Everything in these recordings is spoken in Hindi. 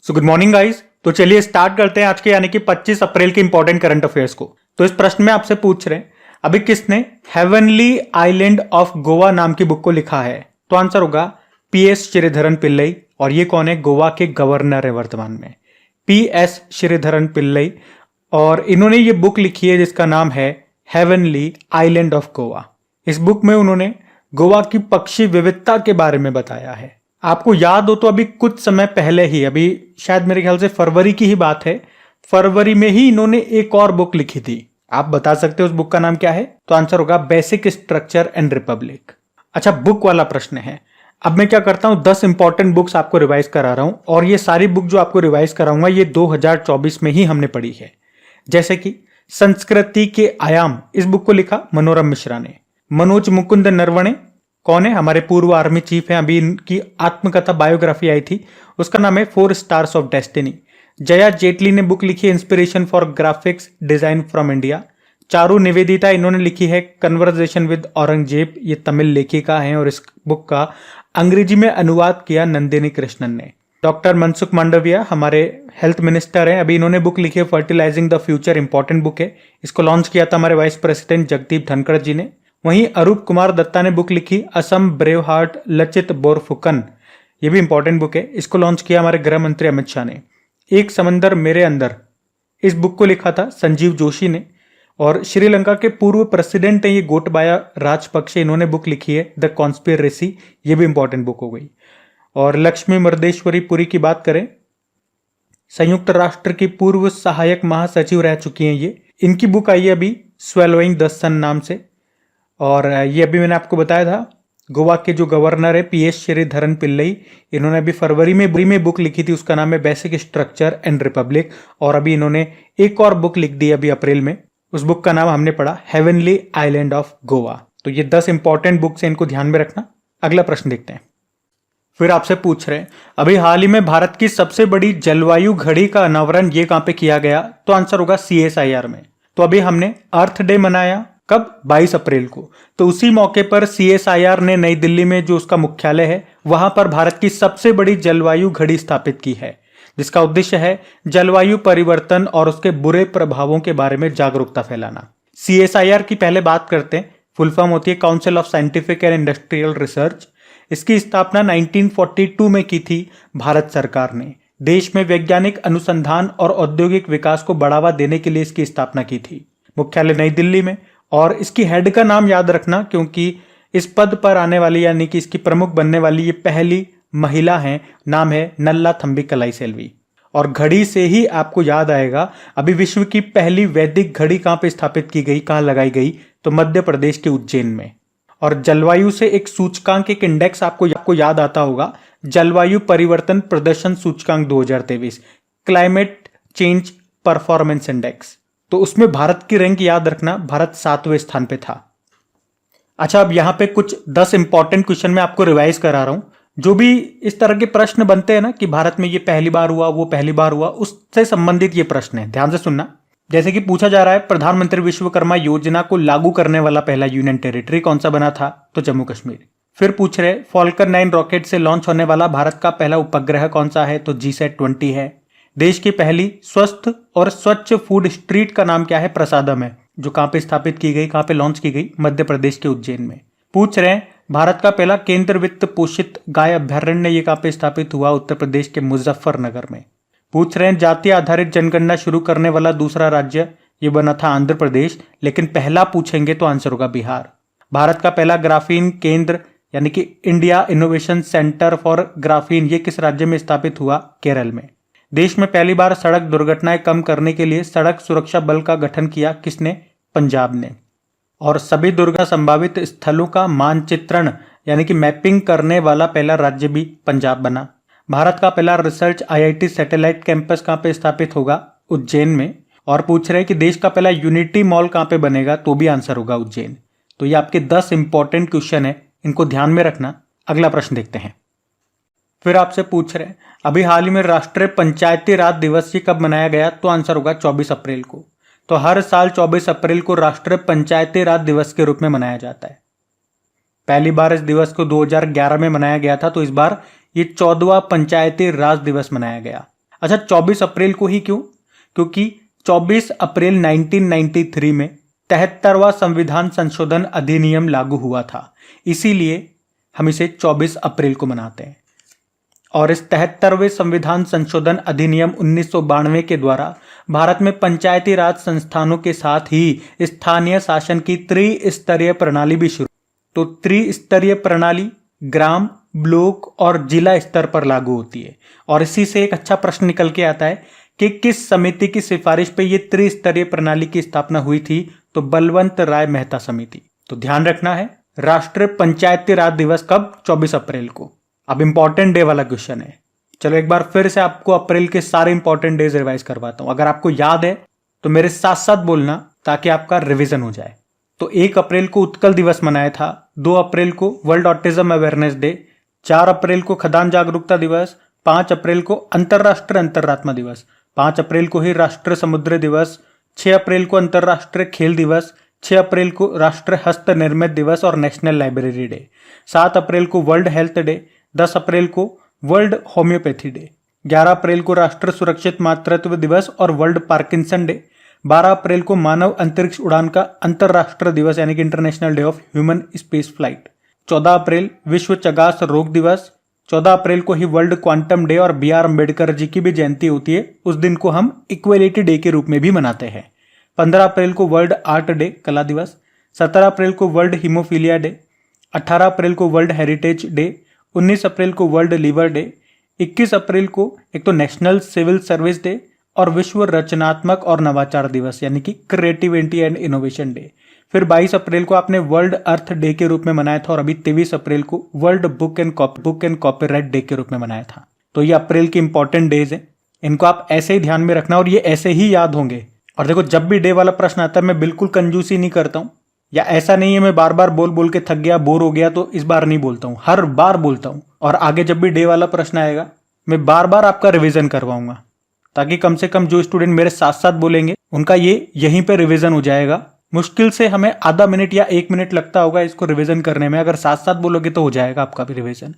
So good morning guys. तो चलिए स्टार्ट करते हैं आज के यानी कि 25 अप्रैल के इंपॉर्टेंट करंट अफेयर्स को। तो इस प्रश्न में आपसे पूछ रहे हैं अभी किसने हेवनली आइलैंड ऑफ गोवा नाम की बुक को लिखा है। तो आंसर होगा पीएस श्रीधरन पिल्लई। और ये कौन है? गोवा के गवर्नर है वर्तमान में, पीएस श्रीधरन पिल्लई। और इन्होंने ये बुक लिखी है जिसका नाम है हेवनली आइलैंड ऑफ गोवा। इस बुक में उन्होंने गोवा की पक्षी विविधता के बारे में बताया है। आपको याद हो तो अभी कुछ समय पहले ही, अभी शायद मेरे ख्याल से फरवरी की ही बात है, फरवरी में ही इन्होंने एक और बुक लिखी थी। आप बता सकते हो उस बुक का नाम क्या है? तो आंसर होगा बेसिक स्ट्रक्चर एंड रिपब्लिक। अच्छा, बुक वाला प्रश्न है। अब मैं क्या करता हूं, 10 इंपॉर्टेंट बुक्स आपको रिवाइज करा रहा हूं और ये सारी बुक जो आपको रिवाइज कराऊंगा ये 2024 में ही हमने पढ़ी है। जैसे कि संस्कृति के आयाम, इस बुक को लिखा मनोरम मिश्रा ने। मनोज मुकुंद नरवणे कौन है? हमारे पूर्व आर्मी चीफ हैं, अभी इनकी आत्मकथा बायोग्राफी आई थी, उसका नाम है 4 stars of destiny. Jaya Jaitley ने बुक लिखी है inspiration for graphics design from India. Charu Nivedita, इन्होंने लिखी है कन्वर्सेशन विद औरंगजेब, ये तमिल लेखिका हैं और इस बुक का अंग्रेजी में अनुवाद किया नंदिनी कृष्णन ने। डॉक्टर मनसुख मांडविया हमारे हेल्थ मिनिस्टर हैं, अभी इन्होंने बुक लिखी है fertilising the future, important book है। इसको लॉन्च किया था हमारे वाइस प्रेसिडेंट जगदीप धनखड़ जी ने। वहीं अरूप कुमार दत्ता ने बुक लिखी असम ब्रेव हार्ट लचित बोरफुकन, ये भी इंपॉर्टेंट बुक है। इसको लॉन्च किया हमारे गृह मंत्री अमित शाह ने। एक समंदर मेरे अंदर, इस बुक को लिखा था संजीव जोशी ने। और श्रीलंका के पूर्व प्रेसिडेंट हैं ये गोटबाया राजपक्षे, इन्होंने बुक लिखी है द कॉन्स्पिरेसी, ये भी इंपॉर्टेंट बुक हो गई। और लक्ष्मी मर्देश्वरी पुरी की बात करें, संयुक्त राष्ट्र की पूर्व सहायक महासचिव रह चुकी हैं ये। इनकी बुक आई है अभी स्वेलोइंग द सन नाम से। और ये अभी मैंने आपको बताया था गोवा के जो गवर्नर है पीएस श्रीधरन पिल्लई, इन्होंने अभी फरवरी में बुक लिखी थी, उसका नाम है बेसिक स्ट्रक्चर एंड रिपब्लिक। और अभी इन्होंने एक और बुक लिख दी अभी अप्रैल में, उस बुक का नाम हमने पढ़ा हेवनली आइलैंड ऑफ गोवा। तो ये 10 इंपॉर्टेंट बुक्स हैं, इनको ध्यान में रखना। अगला प्रश्न देखते हैं। फिर आपसे पूछ रहे हैं अभी हाल ही में भारत की सबसे बड़ी जलवायु घड़ी का अनावरण ये कहां पे किया गया? तो आंसर होगा CSIR में। तो अभी हमने अर्थ डे मनाया कब? 22 अप्रैल को। तो उसी मौके पर CSIR ने नई दिल्ली में जो उसका मुख्यालय है वहां पर भारत की सबसे बड़ी जलवायु घड़ी स्थापित की है, जिसका उद्देश्य है जलवायु परिवर्तन और उसके बुरे प्रभावों के बारे में जागरूकता फैलाना। CSIR की पहले बात करते हैं, फुल फॉर्म होती है council of scientific and industrial research. इसकी स्थापना 1942 में की थी भारत सरकार ने। देश में वैज्ञानिक अनुसंधान और औद्योगिक विकास को बढ़ावा देने के लिए इसकी स्थापना की थी। मुख्यालय नई दिल्ली में। और इसकी हेड का नाम याद रखना, क्योंकि इस पद पर आने वाली यानी कि इसकी प्रमुख बनने वाली ये पहली महिला हैं, नाम है नल्ला थंबी कलाई सेल्वी। और घड़ी से ही आपको याद आएगा अभी विश्व की पहली वैदिक घड़ी कहां पे स्थापित की गई, कहां लगाई गई? तो मध्य प्रदेश के उज्जैन में। और जलवायु से एक सूचकांक, एक इंडेक्स आपको याद आता होगा, जलवायु परिवर्तन प्रदर्शन सूचकांक 2023, क्लाइमेट चेंज परफॉर्मेंस इंडेक्स। तो उसमें भारत की रैंक याद रखना, भारत 7वें स्थान पे था। अच्छा, अब यहां पे कुछ 10 इंपॉर्टेंट क्वेश्चन मैं आपको रिवाइज करा रहा हूं। जो भी इस तरह के प्रश्न बनते हैं ना कि भारत में ये पहली बार हुआ, वो पहली बार हुआ, उससे संबंधित ये प्रश्न है, ध्यान से सुनना। जैसे कि पूछा जा रहा है प्रधानमंत्री विश्वकर्मा योजना को लागू करने वाला पहला यूनियन टेरिटरी कौन सा बना था? तो जम्मू कश्मीर। फिर पूछ रहे फॉल्कन 9 रॉकेट से लॉन्च होने वाला भारत का पहला उपग्रह कौन सा है? तो GSAT-20 है। देश की पहली स्वस्थ और स्वच्छ फूड स्ट्रीट का नाम क्या है? प्रसादम है, जो कहां पे स्थापित की गई, कहां पे लॉन्च की गई? मध्य प्रदेश के उज्जैन में। पूछ रहे हैं भारत का पहला केंद्र वित्त पोषित गाय अभ्यारण्य ये कहां पे स्थापित हुआ? उत्तर प्रदेश के मुजफ्फरनगर में। पूछ रहे हैं जाति आधारित जनगणना शुरू करने वाला दूसरा राज्य, ये बना था आंध्र प्रदेश, लेकिन पहला पूछेंगे तो आंसर होगा बिहार। भारत का पहला ग्राफीन केंद्र यानी कि India innovation centre for graphene ये किस राज्य में स्थापित हुआ? केरल में। देश में पहली बार सड़क दुर्घटनाएं कम करने के लिए सड़क सुरक्षा बल का गठन किया किसने? पंजाब ने। और सभी दुर्घटना संभावित स्थलों का मानचित्रण यानी कि मैपिंग करने वाला पहला राज्य भी पंजाब बना। भारत का पहला रिसर्च IIT सैटेलाइट कैंपस कहां पे स्थापित होगा? उज्जैन में। और पूछ रहे हैं कि देश का पहला यूनिटी मॉल कहां पे बनेगा? तो भी आंसर होगा उज्जैन। तो ये आपके 10 इंपॉर्टेंट क्वेश्चन है, इनको ध्यान में रखना। अगला प्रश्न देखते हैं। फिर आपसे पूछ रहे हैं अभी हाल ही में राष्ट्रीय पंचायती राज दिवस ये कब मनाया गया? तो आंसर होगा 24 अप्रैल को। तो हर साल 24 अप्रैल को राष्ट्रीय पंचायती राज दिवस के रूप में मनाया जाता है। पहली बार इस दिवस को 2011 में मनाया गया था, तो इस बार ये 14वां पंचायती राज दिवस मनाया गया। अच्छा, 24 अप्रैल को ही क्यों? क्योंकि 24 अप्रैल 1993 में 73वां संविधान संशोधन अधिनियम लागू हुआ था, इसीलिए हम इसे 24 अप्रैल को मनाते हैं। और इस 73वें संविधान संशोधन अधिनियम 1992 के द्वारा भारत में पंचायती राज संस्थानों के साथ ही स्थानीय शासन की त्रिस्तरीय प्रणाली भी शुरू। तो त्रिस्तरीय प्रणाली ग्राम, ब्लॉक और जिला स्तर पर लागू होती है। और इसी से एक अच्छा प्रश्न निकल के आता है कि किस समिति की सिफारिश पे ये त्रिस्तरीय प्रणाली की स्थापना हुई थी? तो बलवंत राय मेहता समिति। तो ध्यान रखना है, राष्ट्रीय पंचायती राज दिवस कब? 24 अप्रैल को। अब इंपॉर्टेंट डे वाला क्वेश्चन है। चलो एक बार फिर से आपको अप्रैल के सारे इंपॉर्टेंट डेज रिवाइज करवाता हूं। अगर आपको याद है तो मेरे साथ साथ बोलना ताकि आपका रिवीजन हो जाए। तो 1 अप्रैल को उत्कल दिवस मनाया था, 2 अप्रैल को वर्ल्ड ऑटिज्म अवेयरनेस डे, 4 अप्रैल को खदान जागरूकता दिवस, 5 अप्रैल को अंतर्राष्ट्रीय अंतरात्मा दिवस, 5 अप्रैल को ही राष्ट्रीय समुद्र दिवस, 6 अप्रैल को अंतर्राष्ट्रीय खेल दिवस, 6 अप्रैल को राष्ट्रीय हस्त निर्मित दिवस और नेशनल लाइब्रेरी डे, 7 अप्रैल को वर्ल्ड हेल्थ डे, 10 अप्रैल को वर्ल्ड होम्योपैथी डे, 11 अप्रैल को राष्ट्रीय सुरक्षित मातृत्व दिवस और वर्ल्ड पार्किंसन डे, 12 अप्रैल को मानव अंतरिक्ष उड़ान का अंतर्राष्ट्रीय दिवस यानी कि international day of human space flight, 14 अप्रैल विश्व चगास रोग दिवस, 14 अप्रैल को ही वर्ल्ड क्वांटम डे और B.R. अम्बेडकर जी की भी जयंती होती है, उस दिन को हम इक्वेलिटी डे के रूप में भी मनाते हैं। 15 अप्रैल को वर्ल्ड आर्ट डे कला दिवस, 17 अप्रैल को वर्ल्ड हीमोफीलिया डे, 18 अप्रैल को वर्ल्ड हेरिटेज डे, 19 अप्रैल को वर्ल्ड लीवर डे, 21 अप्रैल को एक तो नेशनल सिविल सर्विस डे और विश्व रचनात्मक और नवाचार दिवस यानी कि क्रिएटिविटी एंड इनोवेशन डे। फिर 22 अप्रैल को आपने वर्ल्ड अर्थ डे के रूप में मनाया था और अभी 23 अप्रैल को world book and copyright day के रूप में मनाया था। तो ये अप्रैल के इंपॉर्टेंट डेज हैं, इनको आप ऐसे ही ध्यान में रखना और ये ऐसे ही याद होंगे। और देखो, जब भी डे वाला प्रश्न आता है मैं बिल्कुल कंजूसी नहीं करता हूँ, या ऐसा नहीं है मैं बार बार बोल बोल के थक गया, बोर हो गया तो इस बार नहीं बोलता हूँ, हर बार बोलता हूँ। और आगे जब भी डे वाला प्रश्न आएगा मैं बार बार आपका रिवीजन करवाऊंगा, ताकि कम से कम जो स्टूडेंट मेरे साथ साथ बोलेंगे उनका ये यहीं पे रिवीजन हो जाएगा। मुश्किल से हमें आधा मिनट या 1 मिनट लगता होगा इसको रिवीजन करने में, अगर साथ साथ बोलोगे तो हो जाएगा आपका भी रिवीजन,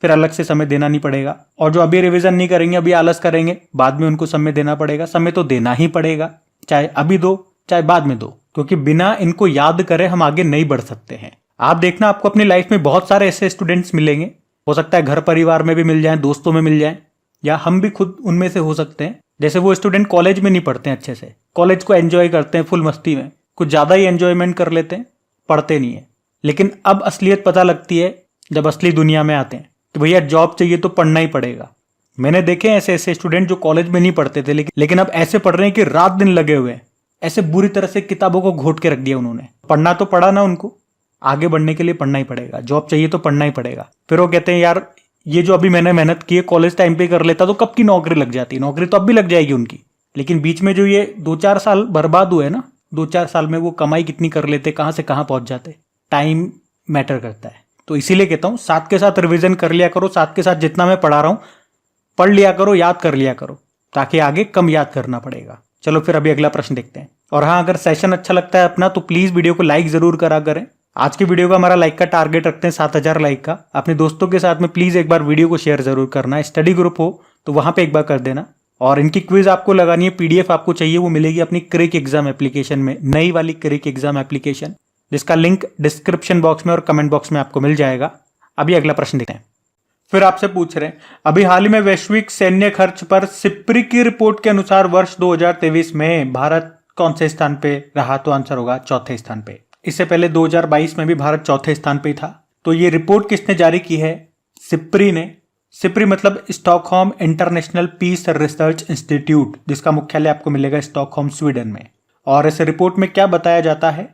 फिर अलग से समय देना नहीं पड़ेगा। और जो अभी रिवीजन नहीं करेंगे, अभी आलस करेंगे, बाद में उनको समय देना पड़ेगा। समय तो देना ही पड़ेगा, चाहे अभी दो चाहे बाद में दो, क्योंकि बिना इनको याद करे हम आगे नहीं बढ़ सकते हैं। आप देखना, आपको अपनी लाइफ में बहुत सारे ऐसे स्टूडेंट्स मिलेंगे, हो सकता है घर परिवार में भी मिल जाएं, दोस्तों में मिल जाएं, या हम भी खुद उनमें से हो सकते हैं। जैसे वो स्टूडेंट कॉलेज में नहीं पढ़ते हैं अच्छे से, कॉलेज को एंजॉय करते हैं फुल मस्ती में, कुछ ज्यादा ही एंजॉयमेंट कर लेते हैं, पढ़ते नहीं है। लेकिन अब असलियत पता लगती है जब असली दुनिया में आते हैं कि भैया जॉब चाहिए तो पढ़ना ही पड़ेगा। मैंने देखे ऐसे ऐसे स्टूडेंट जो कॉलेज में नहीं पढ़ते थे लेकिन अब ऐसे पढ़ रहे हैं कि रात दिन लगे हुए हैं, ऐसे बुरी तरह से किताबों को घोट के रख दिया उन्होंने। पढ़ना तो पड़ा ना, उनको आगे बढ़ने के लिए पढ़ना ही पड़ेगा, जॉब चाहिए तो पढ़ना ही पड़ेगा। फिर वो कहते हैं यार ये जो अभी मैंने मेहनत की है कॉलेज टाइम पे कर लेता तो कब की नौकरी लग जाती। नौकरी तो अब भी लग जाएगी उनकी, लेकिन बीच में जो ये 2-4 साल बर्बाद हुए ना, 2-4 साल में वो कमाई कितनी कर लेते, कहां से कहां पहुंच जाते। टाइम मैटर करता है, तो इसीलिए कहता हूं साथ के साथ रिवीजन कर लिया करो, साथ के साथ जितना मैं पढ़ा रहा हूं पढ़ लिया करो, याद कर लिया करो, ताकि आगे कम याद करना पड़ेगा। चलो फिर अभी अगला प्रश्न देखते हैं। और हाँ, अगर सेशन अच्छा लगता है अपना तो प्लीज वीडियो को लाइक जरूर करा करें। आज की वीडियो का हमारा लाइक का टारगेट रखते हैं 7000 लाइक का। अपने दोस्तों के साथ में प्लीज एक बार वीडियो को शेयर जरूर करना। स्टडी ग्रुप हो तो वहां पे एक बार कर देना। और इनकी क्विज आपको लगानी है, पीडीएफ आपको चाहिए, वो मिलेगी अपनी क्रिक एग्जाम एप्लीकेशन में, नई वाली क्रिक एग्जाम एप्लीकेशन, जिसका लिंक डिस्क्रिप्शन बॉक्स में और कमेंट बॉक्स में आपको मिल जाएगा। अभी अगला प्रश्न देखते हैं। फिर आपसे पूछ रहे हैं, अभी हाल ही में वैश्विक सैन्य खर्च पर सिप्री की रिपोर्ट के अनुसार वर्ष 2023 में भारत कौन से स्थान पे रहा? तो आंसर होगा चौथे स्थान पे। इससे पहले 2022 में भी भारत चौथे स्थान पे था। तो ये रिपोर्ट किसने जारी की है? सिप्री ने। सिप्री मतलब Stockholm international peace research institute, जिसका मुख्यालय आपको मिलेगा स्टॉकहोम स्वीडन में। और इस रिपोर्ट में क्या बताया जाता है?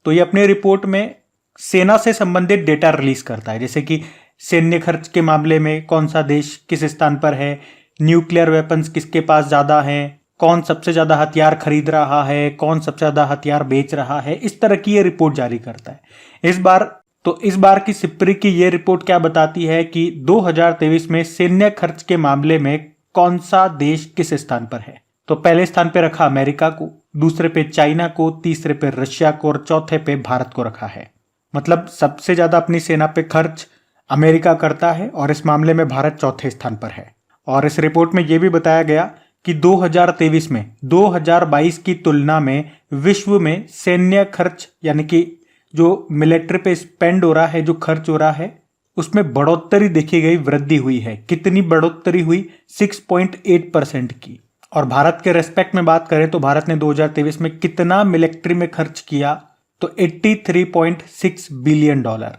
तो ये अपनी रिपोर्ट में सेना से संबंधित डेटा रिलीज करता है, जैसे कि सैन्य खर्च के मामले में कौन सा देश किस स्थान पर है, न्यूक्लियर वेपन्स किसके पास ज्यादा हैं, कौन सबसे ज्यादा हथियार खरीद रहा है, कौन सबसे ज्यादा हथियार बेच रहा है, इस तरह की ये रिपोर्ट जारी करता है। इस बार की सिप्री की ये रिपोर्ट क्या बताती है कि 2023 में सैन्य खर्च के मामले में कौन सा देश किस स्थान पर है? तो पहले स्थान पे रखा अमेरिका को, दूसरे पे चाइना को, तीसरे पे रशिया को और चौथे पे भारत को रखा है। मतलब सबसे ज्यादा अपनी सेना पे खर्च अमेरिका करता है और इस मामले में भारत चौथे स्थान पर है। और इस रिपोर्ट में यह भी बताया गया कि 2023 में 2022 की तुलना में विश्व में सैन्य खर्च यानी कि जो मिलिट्री पे स्पेंड हो रहा है, जो खर्च हो रहा है, उसमें बढ़ोतरी देखी गई, वृद्धि हुई है। कितनी बढ़ोतरी हुई? 6.8% की। और भारत के रेस्पेक्ट में बात करें तो भारत ने 2023 में कितना मिलिट्री में खर्च किया? तो 83.6 बिलियन डॉलर।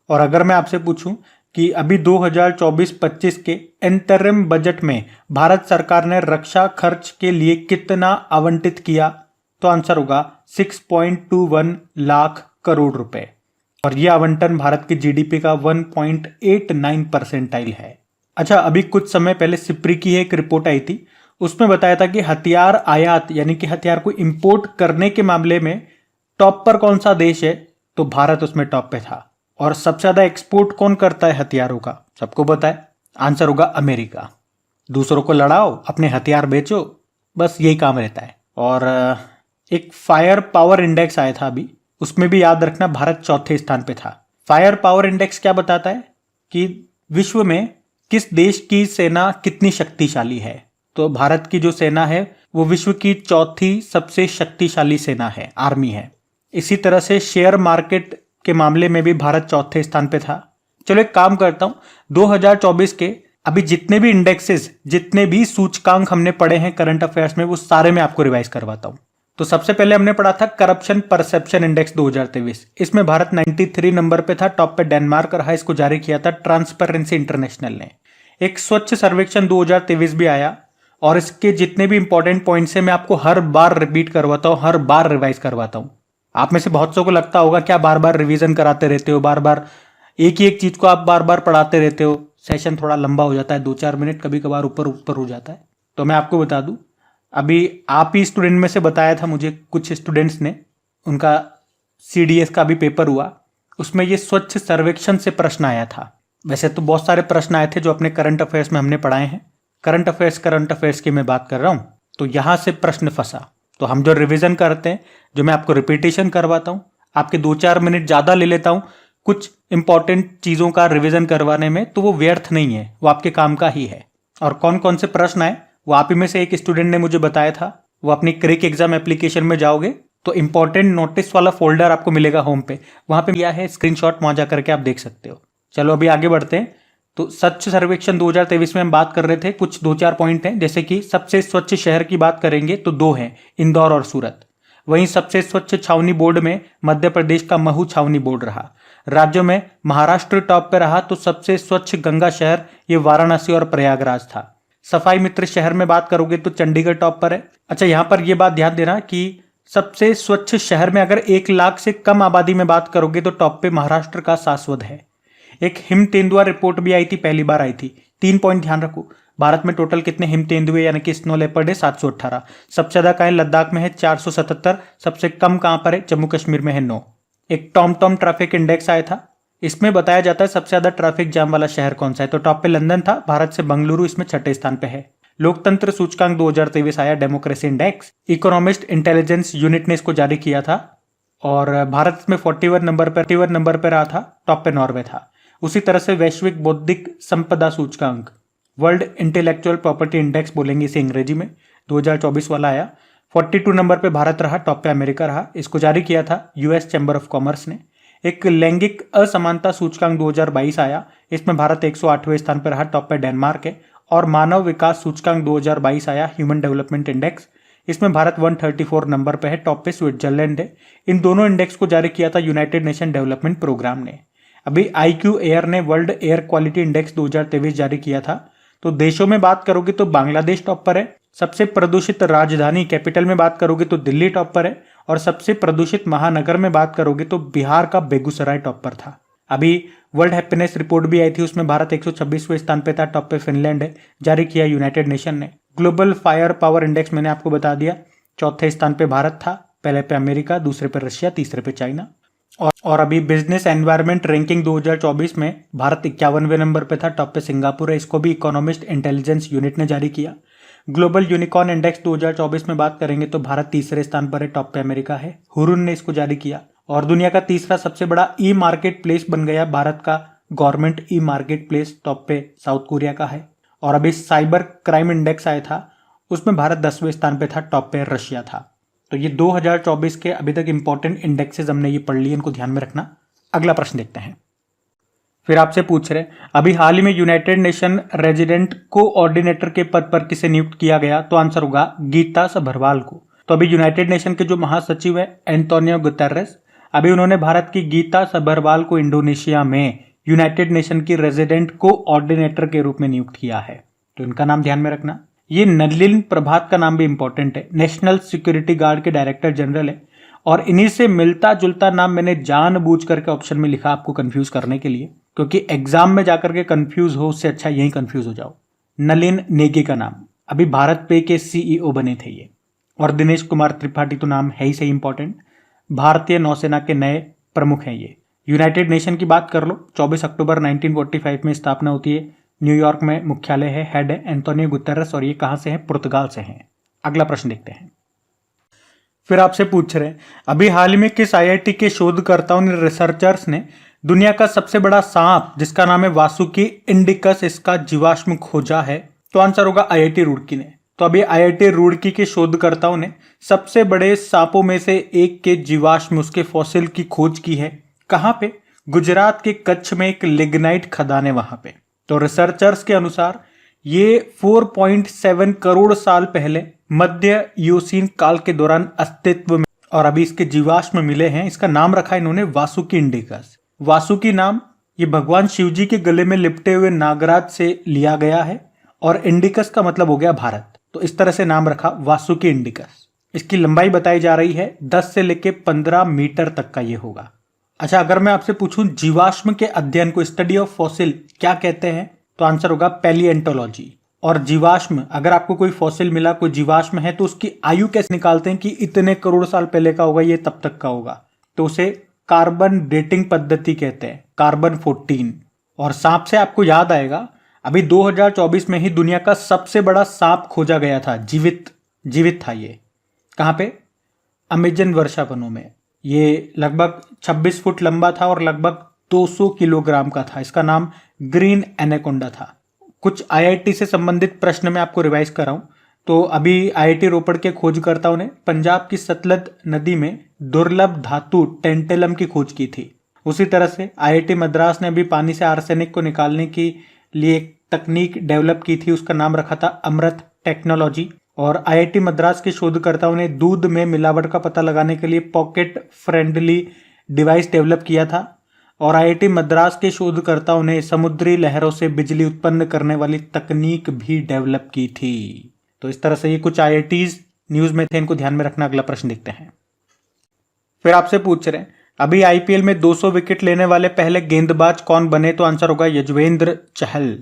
और अगर मैं आपसे पूछूं कि अभी 2024-25 के इंटरिम बजट में भारत सरकार ने रक्षा खर्च के लिए कितना आवंटित किया, तो आंसर होगा 6.21 लाख करोड़ रुपए। और यह आवंटन भारत की जीडीपी का 1.89 परसेंटाइल है। अच्छा, अभी कुछ समय पहले सिप्री की एक रिपोर्ट आई थी, उसमें बताया था कि हथियार आयात यानी कि हथियार को इंपोर्ट करने के मामले में टॉप पर कौन सा देश है, तो भारत उसमें टॉप पे था। और सबसे ज्यादा एक्सपोर्ट कौन करता है हथियारों का? सबको पता है, आंसर होगा अमेरिका। दूसरों को लड़ाओ, अपने हथियार बेचो, बस यही काम रहता है। और एक फायर पावर इंडेक्स आया था अभी, उसमें भी याद रखना भारत चौथे स्थान पे था। फायर पावर इंडेक्स क्या बताता है कि विश्व में किस देश की सेना कितनी शक्तिशाली है। तो भारत की जो सेना है वो विश्व की चौथी सबसे शक्तिशाली सेना है, आर्मी है। इसी तरह से शेयर मार्केट के मामले में भी भारत चौथे स्थान पे था। चलो एक काम करता हूं, 2024 के अभी जितने भी इंडेक्सेस, जितने भी सूचकांक हमने पढ़े हैं करंट अफेयर्स में, वो सारे मैं आपको रिवाइज करवाता हूं। तो सबसे पहले हमने पढ़ा था करप्शन परसेप्शन इंडेक्स 2023। इसमें भारत 93 नंबर पे था, टॉप पे डेनमार्क रहा। इसको जारी किया था ट्रांसपेरेंसी इंटरनेशनल ने। एक स्वच्छ सर्वेक्षण 2023 भी आया, और इसके जितने भी इंपॉर्टेंट पॉइंट्स हैं मैं आपको हर बार रिपीट करवाता हूं, हर बार रिवाइज करवाता हूं। आप में से बहुत सौ को लगता होगा क्या बार बार रिवीजन कराते रहते हो, बार बार एक ही एक चीज को आप बार बार पढ़ाते रहते हो, सेशन थोड़ा लंबा हो जाता है, 2-4 मिनट कभी कभार ऊपर ऊपर हो जाता है। तो मैं आपको बता दूं, अभी आप ही स्टूडेंट में से बताया था मुझे, कुछ स्टूडेंट्स ने, उनका सीडीएस का भी पेपर हुआ, उसमें ये स्वच्छ सर्वेक्षण से प्रश्न आया था। वैसे तो बहुत सारे प्रश्न आए थे जो अपने करंट अफेयर्स में हमने पढ़ाए हैं। करंट अफेयर्स की मैं बात कर रहा हूं, तो यहां से प्रश्न फंसा। तो हम जो रिवीजन करते हैं, जो मैं आपको रिपीटेशन करवाता हूं, आपके 2-4 मिनट ज्यादा ले लेता हूं कुछ इंपॉर्टेंट चीजों का रिवीजन करवाने में, तो वो व्यर्थ नहीं है, वो आपके काम का ही है। और कौन कौन से प्रश्न आए वो आप ही में से एक स्टूडेंट ने मुझे बताया था। वो अपनी क्रिक एग्जाम एप्लीकेशन में जाओगे तो इंपॉर्टेंट नोटिस वाला फोल्डर आपको मिलेगा होम पे, वहां पे किया है स्क्रीनशॉट, वहां जाकर के आप देख सकते हो। चलो अभी आगे बढ़ते हैं। तो स्वच्छ सर्वेक्षण 2023 में हम बात कर रहे थे, कुछ 2-4 पॉइंट हैं, जैसे कि सबसे स्वच्छ शहर की बात करेंगे तो 2 हैं, इंदौर और सूरत। वहीं सबसे स्वच्छ छावनी बोर्ड में मध्य प्रदेश का महू छावनी बोर्ड रहा। राज्यों में महाराष्ट्र टॉप पे रहा, तो सबसे स्वच्छ गंगा शहर ये वाराणसी और प्रयागराज था। सफाई मित्र शहर में बात करोगे तो चंडीगढ़ टॉप पर है। अच्छा, यहां पर यह बात ध्यान देना कि सबसे स्वच्छ शहर में अगर 1 लाख से कम आबादी में बात करोगे तो टॉप पे महाराष्ट्र का सासवद है। एक हिम तेंदुआ रिपोर्ट भी आई थी, पहली बार आई थी। 3 पॉइंट ध्यान रखो, भारत में टोटल कितने हिम तेंदुए यानी कि स्नो लेपर्ड है? 718। सबसे ज्यादा कहाँ है? लद्दाख में है 477। सबसे कम कहां पर है? जम्मू कश्मीर में है 9। एक टॉम ट्रैफिक इंडेक्स आया था, इसमें बताया जाता है सबसे ज्यादा ट्रैफिक जाम वाला शहर कौन सा है, तो टॉप पे लंदन था, भारत से बंगलुरु इसमें छठे स्थान पे है। लोकतंत्र सूचकांक 2023 आया, democracy index, economist intelligence unit ने इसको जारी किया था, और भारत में 41 नंबर पर रहा था, टॉप पे नॉर्वे था। उसी तरह से वैश्विक बौद्धिक संपदा सूचकांक, वर्ल्ड इंटेलेक्चुअल प्रॉपर्टी इंडेक्स बोलेंगे इसे अंग्रेजी में, 2024 वाला आया, 42 नंबर पे भारत रहा, टॉप पे अमेरिका रहा। इसको जारी किया था यूएस चैम्बर ऑफ कॉमर्स ने। एक लैंगिक असमानता सूचकांक 2022 आया, इसमें भारत 108वें स्थान पर रहा, टॉप पे डेनमार्क है। और मानव विकास सूचकांक 2022 आया, ह्यूमन डेवलपमेंट इंडेक्स, इसमें भारत 134 नंबर पे है, टॉप पे स्विट्जरलैंड है। इन दोनों इंडेक्स को जारी किया था यूनाइटेड नेशन डेवलपमेंट प्रोग्राम ने। अभी आईक्यू एयर ने वर्ल्ड एयर क्वालिटी इंडेक्स 2023 जारी किया था। तो देशों में बात करोगे तो बांग्लादेश टॉप पर है, सबसे प्रदूषित राजधानी कैपिटल में बात करोगे तो दिल्ली टॉप पर है, और सबसे प्रदूषित महानगर में बात करोगे तो बिहार का बेगूसराय टॉप पर था। अभी वर्ल्ड हैप्पीनेस रिपोर्ट भी आई थी, उसमें भारत 126वें स्थान पे था, टॉप पे फिनलैंड है, जारी किया यूनाइटेड नेशन ने। ग्लोबल फायर पावर इंडेक्स मैंने आपको बता दिया, चौथे स्थान पे भारत था, पहले पे अमेरिका, दूसरे पे रशिया, तीसरे पे चाइना। और अभी बिजनेस एनवायरनमेंट रैंकिंग 2024 में भारत 51वें नंबर पे था, टॉप पे सिंगापुर है, इसको भी इकोनॉमिस्ट इंटेलिजेंस यूनिट ने जारी किया। ग्लोबल यूनिकॉर्न इंडेक्स 2024 में बात करेंगे तो भारत तीसरे स्थान पर है, टॉप पे अमेरिका है, हुरुन ने इसको जारी किया। और दुनिया का तीसरा सबसे बड़ा ई मार्केट प्लेस बन गया भारत का government e market place, top पे साउथ कोरिया का है। और अभी साइबर क्राइम इंडेक्स आया था, उसमें भारत 10वें स्थान पे था, टॉप पे रशिया था। तो ये 2024 के अभी तक इंपॉर्टेंट इंडेक्सेस हमने ये पढ़ लिए, इनको ध्यान में रखना। अगला प्रश्न देखते हैं। फिर आपसे पूछ रहे अभी हाल ही में यूनाइटेड नेशन रेजिडेंट कोऑर्डिनेटर के पद पर किसे नियुक्त किया गया? तो आंसर होगा गीता सभरवाल को। तो अभी यूनाइटेड नेशन के जो महासचिव है एंटोनियो गुतेरेस, अभी उन्होंने भारत की गीता सभरवाल को इंडोनेशिया में यूनाइटेड नेशन की रेजिडेंट कोऑर्डिनेटर के रूप में नियुक्त किया है। तो इनका नाम ध्यान में रखना। ये नलिन प्रभात का नाम भी इंपॉर्टेंट है, नेशनल सिक्योरिटी गार्ड के डायरेक्टर जनरल है। और इन्हीं से मिलता जुलता नाम मैंने जानबूझ करके ऑप्शन में लिखा आपको कंफ्यूज करने के लिए, क्योंकि एग्जाम में जाकर के कंफ्यूज हो उससे अच्छा यही कंफ्यूज हो जाओ। नलिन नेगी का नाम, अभी भारत पे के सीईओ बने थे ये। और दिनेश कुमार त्रिपाठी तो नाम है ही सही इंपॉर्टेंट, भारतीय नौसेना के नए प्रमुख हैं ये। यूनाइटेड नेशन की बात कर लो, 24 अक्टूबर 1945 में स्थापना होती है, न्यूयॉर्क में मुख्यालय है, हेड है एंटोनियो गुतेरेस, और ये कहां से है? पुर्तगाल से हैं। अगला प्रश्न देखते हैं। फिर आपसे पूछ रहे हैं अभी हाल ही में किस आईआईटी के शोधकर्ताओं ने, रिसर्चर्स ने दुनिया का सबसे बड़ा सांप जिसका नाम है वासुकी इंडिकस, इसका जीवाश्म खोजा है? तो आंसर होगा आईआईटी रुड़की ने। तो अभी आईआईटी रुड़की के शोधकर्ताओं ने सबसे बड़े सांपों में से एक के जीवाश्म, उसके फॉसिल की खोज की है। कहां पे? गुजरात के कच्छ में एक लिग्नाइट खदान है वहां पे। तो रिसर्चर्स के अनुसार ये 4.7 करोड़ साल पहले मध्य यूसीन काल के दौरान अस्तित्व में, और अभी इसके जीवाश्म मिले हैं। इसका नाम रखा इन्होंने वासुकी इंडिकस। वासुकी नाम ये भगवान शिव जी के गले में लिपटे हुए नागराज से लिया गया है, और इंडिकस का मतलब हो गया भारत। तो इस तरह से नाम रखा वासुकी इंडिकस। इसकी लंबाई बताई जा रही है 10 से लेके 15 मीटर तक का ये होगा। अच्छा, अगर मैं आपसे पूछूं जीवाश्म के अध्ययन को, स्टडी ऑफ फॉसिल, क्या कहते हैं? तो आंसर होगा पैलिएंटोलॉजी। और जीवाश्म, अगर आपको कोई फॉसिल मिला, कोई जीवाश्म है, तो उसकी आयु कैसे निकालते हैं कि इतने करोड़ साल पहले का होगा, ये तब तक का होगा? तो उसे कार्बन डेटिंग पद्धति कहते हैं, कार्बन 14। और सांप से आपको याद आएगा, अभी 2024 में ही दुनिया का सबसे बड़ा सांप खोजा गया था, जीवित था ये। कहां पे? अमेजन वर्षा वनों में। ये लगभग 26 फुट लंबा था और लगभग 200 किलोग्राम का था। इसका नाम ग्रीन एनाकोंडा था। कुछ आईआईटी से संबंधित प्रश्न मैं आपको रिवाइज कर रहा हूं। तो अभी आईआईटी रोपड़ के खोजकर्ताओं ने पंजाब की सतलज नदी में दुर्लभ धातु टेंटेलम की खोज की थी। उसी तरह से आईआईटी मद्रास ने अभी पानी से आर्सेनिक को निकालने के लिए एक तकनीक डेवलप की थी, उसका नाम रखा था अमृत टेक्नोलॉजी। और आईआईटी मद्रास के शोधकर्ताओं ने दूध में मिलावट का पता लगाने के लिए पॉकेट फ्रेंडली डिवाइस डेवलप किया था। और आईआईटी मद्रास के शोधकर्ताओं ने समुद्री लहरों से बिजली उत्पन्न करने वाली तकनीक भी डेवलप की थी। तो इस तरह से ये कुछ आईआईटीज न्यूज में थे, इनको ध्यान में रखना। अगला प्रश्न देखते हैं। फिर आपसे पूछ रहे हैं अभी आईपीएल में 200 विकेट लेने वाले पहले गेंदबाज कौन बने? तो आंसर होगा यजुवेंद्र चहल।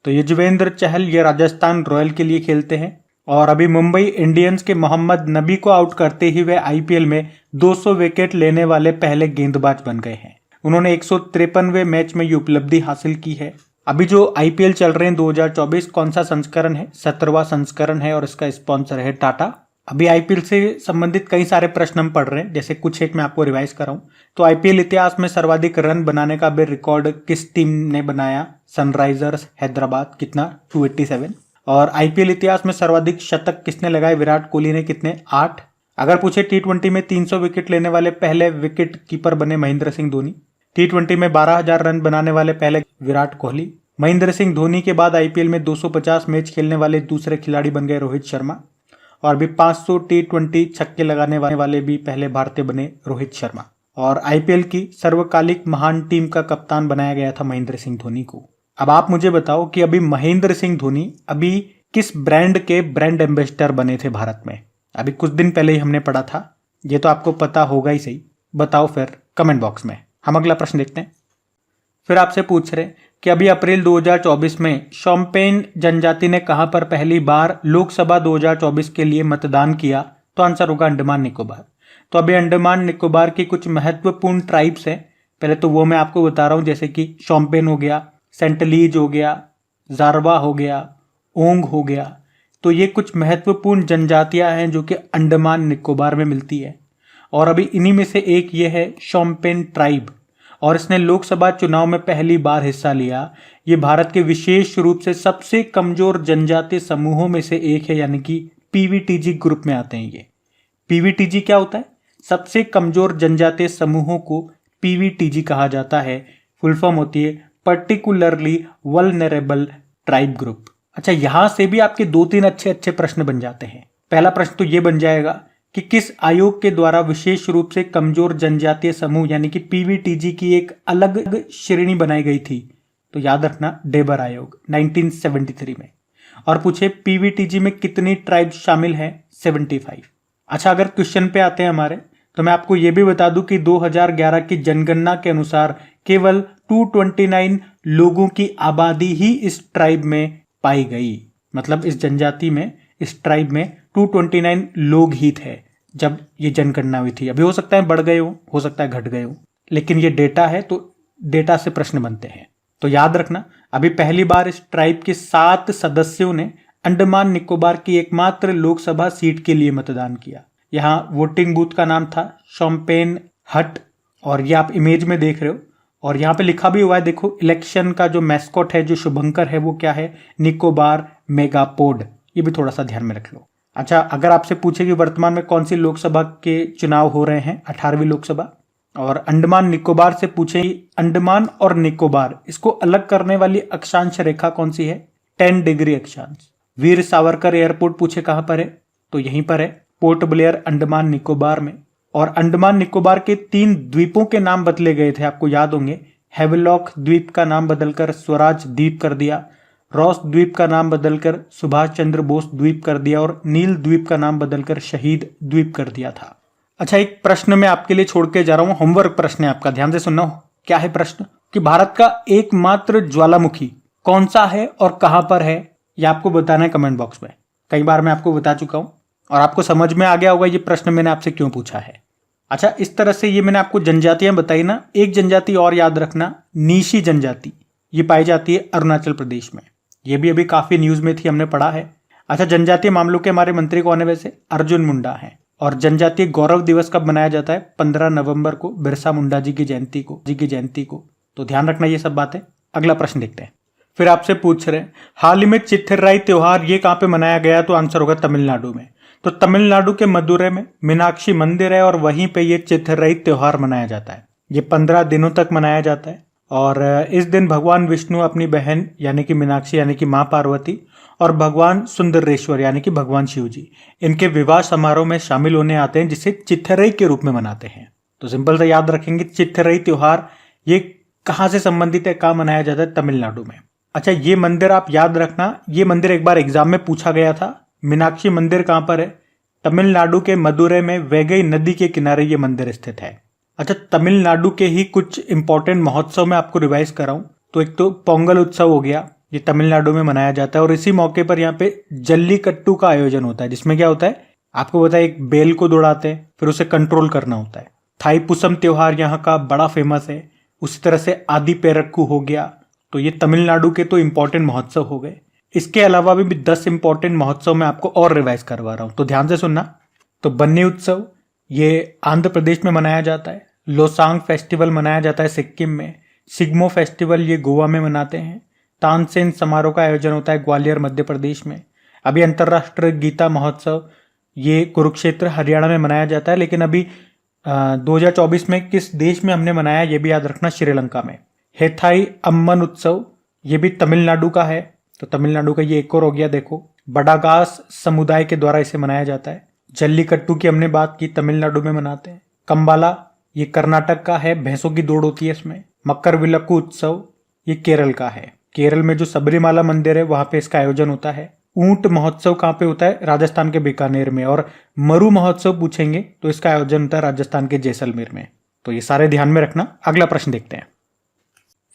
तो यजुवेंद्र चहल ये राजस्थान रॉयल के लिए खेलते हैं, और अभी मुंबई इंडियंस के मोहम्मद नबी को आउट करते ही वे आईपीएल में 200 विकेट लेने वाले पहले गेंदबाज बन गए हैं। उन्होंने 153वें मैच में ये उपलब्धि हासिल की है। अभी जो आईपीएल चल रहे हैं 2024, कौन सा संस्करण है? 17वां संस्करण है, और इसका स्पॉन्सर है टाटा। अभी आईपीएल से संबंधित कई सारे प्रश्न हम पढ़ रहे हैं, जैसे कुछ एक मैं आपको रिवाइज कर रहा हूं। तो आईपीएल इतिहास में सर्वाधिक रन बनाने का भी रिकॉर्ड किस टीम ने बनाया? सनराइजर्स हैदराबाद। कितना? 287। और आईपीएल इतिहास में सर्वाधिक शतक किसने लगाए? विराट कोहली ने। कितने? 8। अगर पूछे टी20 में 300 विकेट लेने वाले पहले विकेट कीपर बने महेंद्र सिंह धोनी। टी20 में 12,000 रन बनाने वाले पहले विराट कोहली। महेंद्र सिंह धोनी के बाद आईपीएल में 250 मैच खेलने वाले दूसरे खिलाड़ी बन गए रोहित शर्मा। और भी 500 टी20 छक्के लगाने वाले भी पहले भारतीय बने रोहित शर्मा। और आईपीएल की सर्वकालिक महान टीम का कप्तान बनाया गया था महेंद्र सिंह धोनी को। अब आप मुझे बताओ कि अभी महेंद्र सिंह धोनी अभी किस ब्रांड के ब्रांड एम्बेसडर बने थे भारत में? अभी कुछ दिन पहले ही हमने पढ़ा था, ये तो आपको पता होगा ही सही। बताओ फिर कमेंट बॉक्स में। हम अगला प्रश्न देखते हैं। फिर आपसे पूछ रहे कि अभी अप्रैल 2024 में शोम्पेन जनजाति ने कहां पर पहली बार लोकसभा 2024 के लिए मतदान किया? तो आंसर होगा अंडमान निकोबार। तो अभी अंडमान निकोबार की कुछ महत्वपूर्ण ट्राइब्स हैं, पहले तो वो मैं आपको बता रहा हूं, जैसे कि शोम्पेन हो गया, सेंटलीज हो गया, जारवा हो गया, ओंग हो गया। तो ये कुछ महत्वपूर्ण जनजातियां हैं जो कि अंडमान निकोबार में मिलती है। और अभी इन्हीं में से एक ये है शोम्पेन ट्राइब। और इसने लोकसभा चुनाव में पहली बार हिस्सा लिया। ये भारत के विशेष रूप से सबसे कमजोर जनजातीय समूहों में से एक है, यानी कि पीवीटीजी ग्रुप में आते हैं ये। पीवीटीजी क्या होता है? सबसे कमजोर जनजातीय समूहों को पीवीटीजी कहा जाता है। फुल फॉर्म होती है पर्टिकुलरली वल्नरेबल ट्राइब ग्रुप। अच्छा, यहां से भी आपके 2-3 अच्छे प्रश्न बन जाते हैं। पहला प्रश्न तो ये बन जाएगा कि किस आयोग के द्वारा विशेष रूप से कमजोर जनजातीय समूह यानी कि पीवीटीजी की एक अलग श्रेणी बनाई गई थी? तो याद रखना, डेबर आयोग 1973 में। और पूछे पीवीटीजी में कितनी ट्राइब शामिल हैं? 75। अच्छा, अगर क्वेश्चन पे आते हैं हमारे, तो मैं आपको यह भी बता दूं कि 2011 की जनगणना के अनुसार केवल 229 लोगों की आबादी ही इस ट्राइब में पाई गई। मतलब इस जनजाति में, इस ट्राइब में 229 लोग ही थे जब ये जनगणना हुई थी। अभी हो सकता है बढ़ गए हो सकता है घट गए हो, लेकिन ये डेटा है तो डेटा से प्रश्न बनते हैं। तो याद रखना, अभी पहली बार इस ट्राइब के 7 सदस्यों ने अंडमान निकोबार की एकमात्र लोकसभा सीट के लिए मतदान किया। यहाँ वोटिंग बूथ का नाम था शोम्पेन हट, और ये आप इमेज में देख रहे हो। और यहाँ पे लिखा भी हुआ है, देखो, इलेक्शन का जो मैस्कॉट है, जो शुभंकर है, वो क्या है? निकोबार मेगापोड। ये भी थोड़ा सा ध्यान में रख लो। अच्छा, अगर आपसे पूछे कि वर्तमान में कौन सी लोकसभा के चुनाव हो रहे हैं, 18वीं लोकसभा, और अंडमान निकोबार से पूछे अंडमान और निकोबार इसको अलग करने वाली अक्षांश रेखा कौन सी है? 10 डिग्री अक्षांश। वीर सावरकर एयरपोर्ट पूछे कहां पर है? तो यहीं पर है, पोर्ट ब्लेयर, अंडमान निकोबार में। और अंडमान निकोबार के 3 द्वीपों के नाम बदले गए थे, आपको याद होंगे। हेवलॉक द्वीप का नाम बदलकर स्वराज द्वीप कर दिया, रॉस द्वीप का नाम बदलकर सुभाष चंद्र बोस द्वीप कर दिया, और नील द्वीप का नाम बदलकर शहीद द्वीप कर दिया था। अच्छा, एक प्रश्न मैं आपके लिए छोड़ के जा रहा हूं, होमवर्क प्रश्न है आपका, ध्यान से सुनना। क्या है प्रश्न? कि भारत का एकमात्र ज्वालामुखी कौन सा है और कहां पर है? यह आपको बताना है कमेंट बॉक्स में। कई बार मैं आपको बता चुका हूं और आपको समझ में आ गया होगा ये प्रश्न मैंने आपसे क्यों पूछा है। अच्छा, इस तरह से ये मैंने आपको जनजातियां बताई ना। एक जनजाति और याद रखना, नीशी जनजाति, ये पाई जाती है अरुणाचल प्रदेश में। ये भी अभी काफी न्यूज में थी, हमने पढ़ा है। अच्छा, जनजातीय मामलों के हमारे मंत्री कौन है वैसे? अर्जुन मुंडा है। और जनजातीय गौरव दिवस कब मनाया जाता है? 15 नवंबर को, बिरसा मुंडा जी की जयंती को। तो ध्यान रखना ये सब बातें। अगला प्रश्न देखते हैं। फिर आपसे पूछ रहे हैं हाल ही में चिथिराई त्योहार ये कहां पे मनाया गया? तो आंसर होगा तमिलनाडु में। तो तमिलनाडु के मदुरै में मीनाक्षी मंदिर है और वहीं पे ये चिथिराई त्योहार मनाया जाता है। ये 15 दिनों तक मनाया जाता है और इस दिन भगवान विष्णु अपनी बहन यानी कि मीनाक्षी यानी कि मां पार्वती और भगवान सुंदरेश्वर यानी कि भगवान शिव जी, इनके विवाह समारोह में शामिल होने आते हैं, जिसे चिथिराई के रूप में मनाते हैं। तो सिंपल से याद रखेंगे, चिथिराई त्योहार ये कहां से संबंधित है, कहां मनाया जाता है? तमिलनाडु में। अच्छा, ये मंदिर आप याद रखना, ये मंदिर एक बार एग्जाम में पूछा गया था। मीनाक्षी मंदिर कहां पर है? तमिलनाडु के मदुरै में वैगई नदी के किनारे ये मंदिर स्थित है। अच्छा, तमिलनाडु के ही कुछ इंपॉर्टेंट महोत्सव में आपको रिवाइज कराऊं तो एक तो पोंगल उत्सव हो गया, ये तमिलनाडु में मनाया जाता है और इसी मौके पर यहाँ पे जल्लीकट्टू का आयोजन होता है, जिसमें क्या होता है आपको पता है, एक बेल को दौड़ाते हैं, फिर उसे कंट्रोल करना होता है। थाईपुसम त्योहार यहाँ का बड़ा फेमस है। उसी तरह से आदि पेरक्कू हो गया। तो ये तमिलनाडु के तो इंपॉर्टेंट महोत्सव हो गए। इसके अलावा भी 10 इंपॉर्टेंट महोत्सव मैं आपको और रिवाइज करवा रहा हूं, तो ध्यान से सुनना। तो बन्नी उत्सव ये आंध्र प्रदेश में मनाया जाता है। लोसांग फेस्टिवल मनाया जाता है सिक्किम में। सिग्मो फेस्टिवल ये गोवा में मनाते हैं। तानसेन समारोह का आयोजन होता है ग्वालियर मध्य प्रदेश में। अभी अंतर्राष्ट्रीय गीता महोत्सव ये कुरुक्षेत्र हरियाणा में मनाया जाता है, लेकिन अभी 2024 में किस देश में हमने मनाया ये भी याद रखना, श्रीलंका में। हेथाई अम्मन उत्सव ये भी तमिलनाडु का है, तो तमिलनाडु का ये एक और हो गया। देखो, बडागास समुदाय के द्वारा इसे मनाया जाता है। जल्लीकट्टू की हमने बात की, तमिलनाडु में मनाते हैं। कंबाला ये कर्नाटक का है, भैंसों की दौड़ होती है इसमें। मकर विलक्कू उत्सव ये केरल का है। केरल में जो सबरीमाला मंदिर है वहां पे इसका आयोजन होता है। ऊंट महोत्सव कहाँ पे होता है? राजस्थान के बीकानेर में। और मरु महोत्सव पूछेंगे तो इसका आयोजन होता है राजस्थान के जैसलमेर में। तो ये सारे ध्यान में रखना। अगला प्रश्न देखते हैं।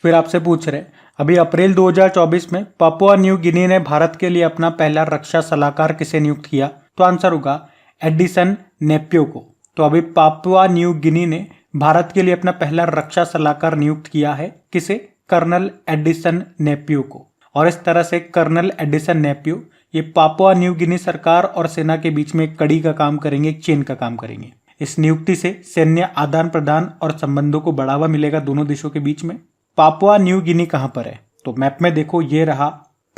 फिर आपसे पूछ रहे अभी अप्रैल 2024 में पापुआ न्यू गिनी ने भारत के लिए अपना पहला रक्षा सलाहकार किसे नियुक्त किया? तो आंसर होगा एडिसन नेपियो को। तो अभी पापुआ न्यू गिनी ने भारत के लिए अपना पहला रक्षा सलाहकार नियुक्त किया है। किसे? कर्नल एडिसन नेपियो को। और इस तरह से कर्नल एडिसन नेपियो ये पापुआ न्यू गिनी सरकार और सेना के बीच में एक कड़ी का काम करेंगे, एक चेन का काम करेंगे। इस नियुक्ति से सैन्य आदान प्रदान और संबंधों को बढ़ावा मिलेगा दोनों देशों के बीच में। पापुआ न्यू गिनी कहाँ पर है? तो मैप में देखो, ये रहा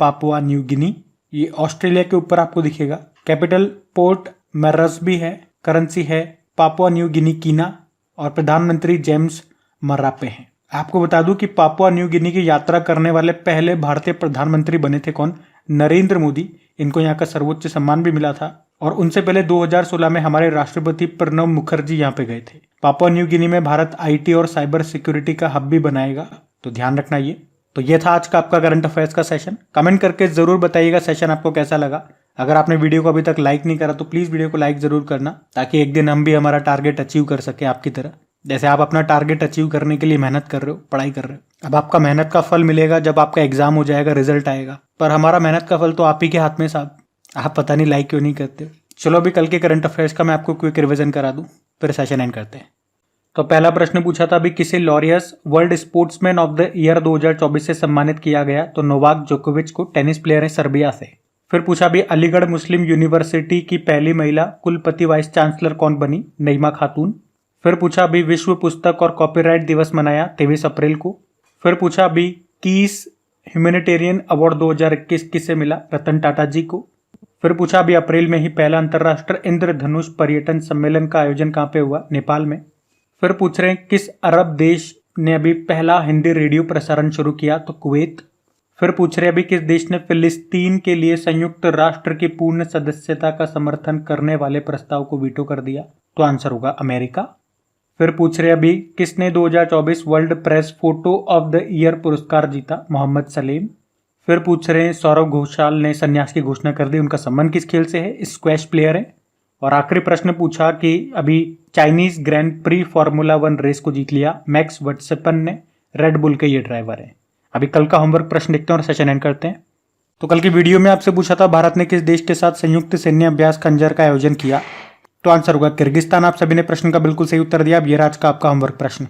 पापुआ न्यू गिनी, ये ऑस्ट्रेलिया के ऊपर आपको दिखेगा। कैपिटल पोर्ट मेरसबी है, करेंसी है पापुआ न्यू गिनी कीना और प्रधानमंत्री जेम्स मरापे हैं। आपको बता दूं कि पापुआ न्यू गिनी की यात्रा करने वाले पहले भारतीय प्रधानमंत्री बने थे कौन? नरेंद्र मोदी। इनको यहाँ का सर्वोच्च सम्मान भी मिला था और उनसे पहले 2016 में हमारे राष्ट्रपति प्रणब मुखर्जी यहाँ पे गए थे। पापुआ न्यू गिनी में भारत आईटी और साइबर सिक्योरिटी का हब भी बनाएगा, तो ध्यान रखना ये। तो ये था आज का आपका करंट अफेयर्स का सेशन। कमेंट करके जरूर बताइएगा सेशन आपको कैसा लगा। अगर आपने वीडियो को अभी तक लाइक नहीं करा तो प्लीज वीडियो को लाइक जरूर करना, ताकि एक दिन हम भी हमारा टारगेट अचीव कर सके आपकी तरह। जैसे आप अपना टारगेट अचीव करने के लिए मेहनत कर रहे हो, पढ़ाई कर रहे हो। अब आपका मेहनत का फल मिलेगा जब आपका एग्जाम हो जाएगा, रिजल्ट आएगा। पर हमारा मेहनत का फल तो आप ही के हाथ में साहब। आप पता नहीं लाइक क्यों नहीं करते। चलो अभी कल के करंट अफेयर्स का मैं आपको क्विक रिवीजन करा दूं, फिर सेशन एंड करते हैं। तो पहला प्रश्न पूछा था अभी, किसे Laureus world sportsman of the year 2024 से सम्मानित किया गया? तो नोवाक जोकोविच को, टेनिस प्लेयर है सर्बिया से। फिर पूछा भी, अलीगढ़ मुस्लिम यूनिवर्सिटी की पहली महिला कुलपति वाइस चांसलर कौन बनी? नईमा खातून। फिर पूछा अभी, विश्व पुस्तक और कॉपीराइट दिवस मनाया 23 अप्रैल को। फिर पूछा अभी, कीस ह्यूमैनिटेरियन अवार्ड 2021 किसे मिला? रतन टाटा जी को। फिर पूछा अभी, अप्रैल में ही पहला अंतर्राष्ट्रीय इंद्रधनुष पर्यटन सम्मेलन का आयोजन कहाँ पे हुआ? नेपाल में। फिर पूछ रहे हैं, किस अरब देश ने अभी पहला हिंदी रेडियो प्रसारण शुरू किया? तो कुवैत। फिर पूछ रहे हैं अभी, किस देश ने फिलिस्तीन के लिए संयुक्त राष्ट्र की पूर्ण सदस्यता का समर्थन करने वाले प्रस्ताव को वीटो कर दिया? तो आंसर होगा अमेरिका। फिर पूछ रहे अभी, किसने 2024 world press photo of the year पुरस्कार जीता? मोहम्मद सलीम। फिर पूछ रहे हैं, सौरव घोषाल ने संन्यास की घोषणा कर दी, उनका संबंध किस खेल से है? स्क्वैश प्लेयर है। और आखिरी प्रश्न पूछा कि अभी Chinese grand prix formula 1 race को जीत लिया मैक्स वर्स्टेपन ने, रेड बुल के ये ड्राइवर है। अभी कल का होमवर्क प्रश्न देखते हैं और सेशन एंड करते हैं। तो कल की वीडियो में आपसे पूछा था, भारत ने किस देश के साथ संयुक्त सैन्य अभ्यास खंजर का आयोजन किया? तो आंसर होगा किर्गिस्तान। आप सभी ने प्रश्न का बिल्कुल सही उत्तर दिया। अब ये आज का आपका होमवर्क प्रश्न।